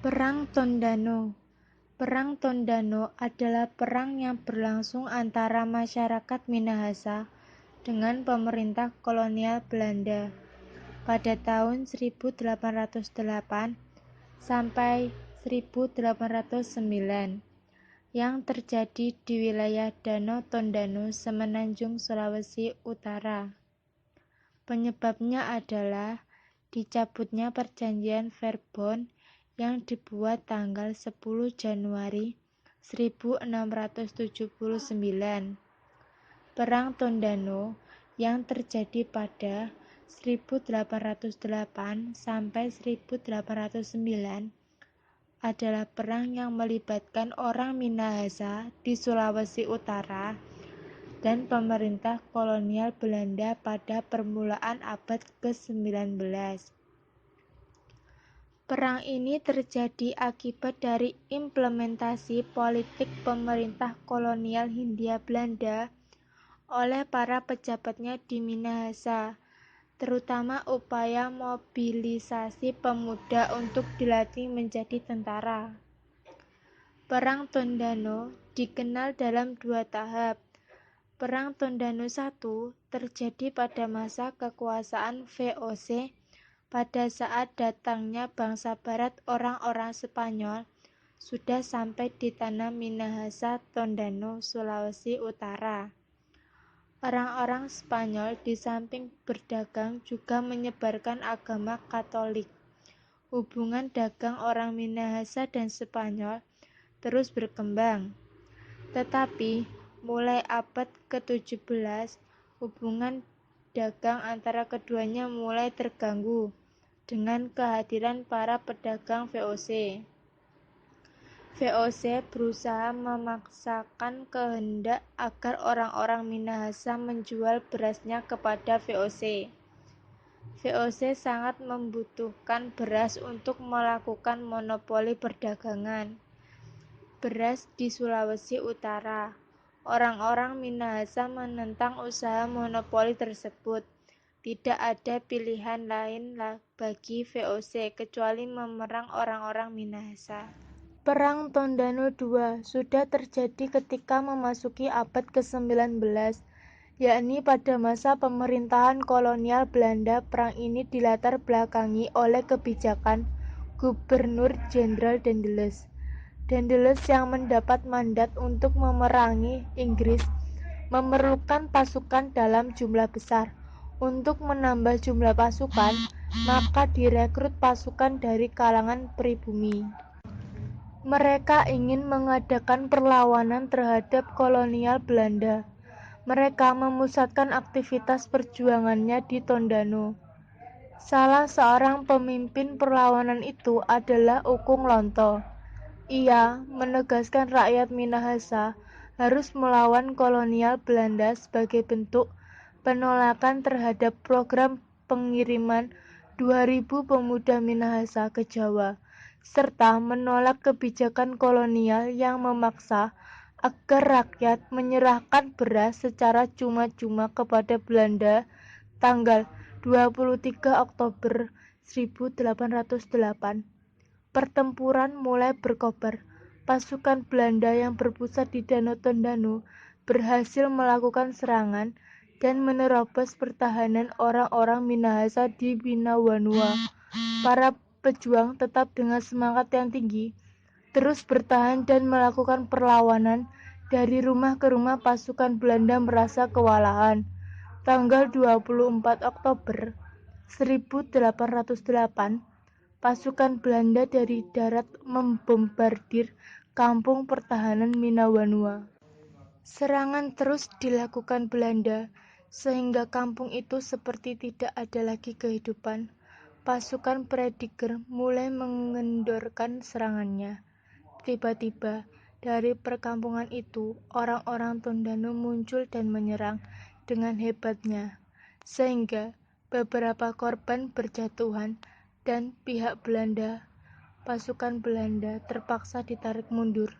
Perang Tondano. Perang Tondano adalah perang yang berlangsung antara masyarakat Minahasa dengan pemerintah kolonial Belanda pada tahun 1808 sampai 1809 yang terjadi di wilayah Danau Tondano, Semenanjung, Sulawesi Utara. Penyebabnya adalah dicabutnya perjanjian Verbond yang dibuat tanggal 10 Januari 1679. Perang Tondano yang terjadi pada 1808 sampai 1809 adalah perang yang melibatkan orang Minahasa di Sulawesi Utara dan pemerintah kolonial Belanda pada permulaan abad ke-19. Perang ini terjadi akibat dari implementasi politik pemerintah kolonial Hindia Belanda oleh para pejabatnya di Minahasa, terutama upaya mobilisasi pemuda untuk dilatih menjadi tentara. Perang Tondano dikenal dalam dua tahap. Perang Tondano I terjadi pada masa kekuasaan VOC pada saat datangnya bangsa barat orang-orang Spanyol sudah sampai di tanah Minahasa Tondano, Sulawesi Utara. Orang-orang Spanyol di samping berdagang juga menyebarkan agama Katolik. Hubungan dagang orang Minahasa dan Spanyol terus berkembang. Tetapi mulai abad ke-17, hubungan dagang antara keduanya mulai terganggu dengan kehadiran para pedagang VOC. VOC berusaha memaksakan kehendak agar orang-orang Minahasa menjual berasnya kepada VOC. VOC sangat membutuhkan beras untuk melakukan monopoli perdagangan beras di Sulawesi Utara. Orang-orang Minahasa menentang usaha monopoli tersebut. Tidak ada pilihan lain bagi VOC kecuali memerang orang-orang Minahasa. Perang Tondano II sudah terjadi ketika memasuki abad ke-19, yakni pada masa pemerintahan kolonial Belanda. Perang ini dilatar belakangi oleh kebijakan Gubernur Jenderal Daendels yang mendapat mandat untuk memerangi Inggris memerlukan pasukan dalam jumlah besar. Untuk menambah jumlah pasukan, maka direkrut pasukan dari kalangan pribumi. Mereka ingin mengadakan perlawanan terhadap kolonial Belanda. Mereka memusatkan aktivitas perjuangannya di Tondano. Salah seorang pemimpin perlawanan itu adalah Ukung Lonto. Ia menegaskan rakyat Minahasa harus melawan kolonial Belanda sebagai bentuk penolakan terhadap program pengiriman 2.000 pemuda Minahasa ke Jawa, serta menolak kebijakan kolonial yang memaksa agar rakyat menyerahkan beras secara cuma-cuma kepada Belanda tanggal 23 Oktober 1808. Pertempuran mulai berkobar. Pasukan Belanda yang berpusat di Danau Tondano berhasil melakukan serangan dan menerobos pertahanan orang-orang Minahasa di Binawanua. Para pejuang tetap dengan semangat yang tinggi, terus bertahan dan melakukan perlawanan. Dari rumah ke rumah pasukan Belanda merasa kewalahan. Tanggal 24 Oktober 1808, pasukan Belanda dari darat membombardir kampung pertahanan Binawanua. Serangan terus dilakukan Belanda, sehingga kampung itu seperti tidak ada lagi kehidupan. Pasukan Prediger mulai mengendorkan serangannya. Tiba-tiba, dari perkampungan itu, orang-orang Tondano muncul dan menyerang dengan hebatnya, sehingga beberapa korban berjatuhan dan pihak Belanda, pasukan Belanda terpaksa ditarik mundur.